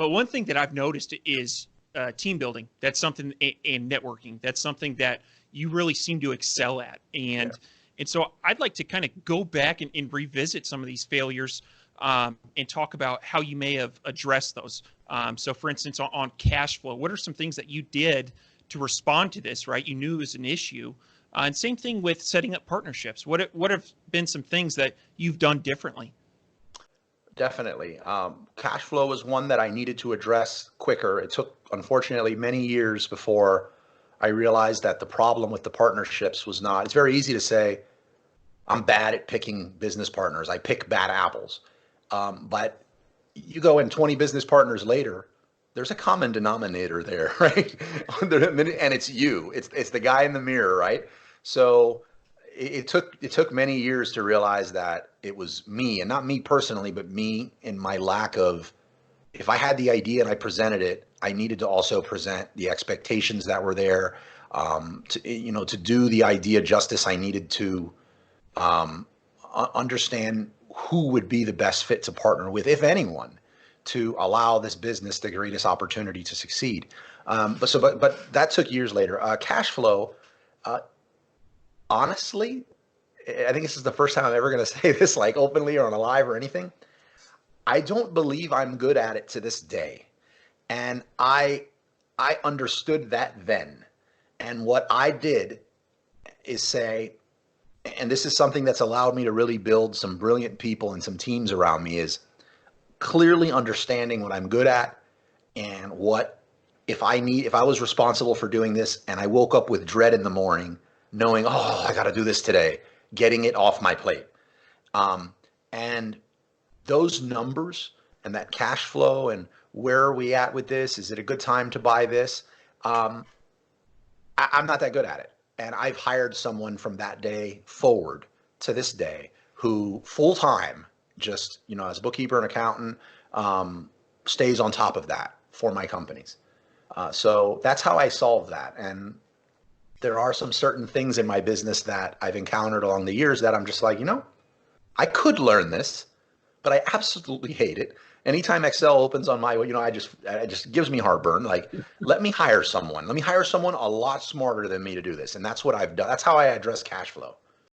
But one thing that I've noticed is team building. That's something, and networking. That's something that you really seem to excel at. And so I'd like to kind of go back and revisit some of these failures, and talk about how you may have addressed those. So for instance, on cash flow, what are some things that you did to respond to this, right? You knew it was an issue. And same thing with setting up partnerships. What have been some things that you've done differently? Definitely. Cash flow was one that I needed to address quicker. It took, unfortunately, many years before I realized that the problem with the partnerships was not, it's very easy to say, I'm bad at picking business partners. I pick bad apples. But you go in 20 business partners later, there's a common denominator there, right? And it's you. It's the guy in the mirror, right? So it took many years to realize that it was me, and not me personally, but me in my lack of, if I had the idea and I presented it, I needed to also present the expectations that were there. To do the idea justice, I needed to understand who would be the best fit to partner with, if anyone, to allow this business the greatest opportunity to succeed. But that took years later. Cash flow, honestly, I think this is the first time I'm ever going to say this, like, openly or on a live or anything. I don't believe I'm good at it to this day. And I understood that then. And what I did is say, and this is something that's allowed me to really build some brilliant people and some teams around me, is clearly understanding what I'm good at, and what, if I was responsible for doing this and I woke up with dread in the morning, knowing, oh, I got to do this today, getting it off my plate. And those numbers and that cash flow, and where are we at with this? Is it a good time to buy this? I'm not that good at it. And I've hired someone from that day forward to this day who full time, just, as a bookkeeper and accountant, stays on top of that for my companies. So that's how I solve that. And there are some certain things in my business that I've encountered along the years that I'm just like, I could learn this, but I absolutely hate it. Anytime Excel opens on my, it just gives me heartburn. Like, let me hire someone. Let me hire someone a lot smarter than me to do this. And that's what I've done. That's how I address cash flow.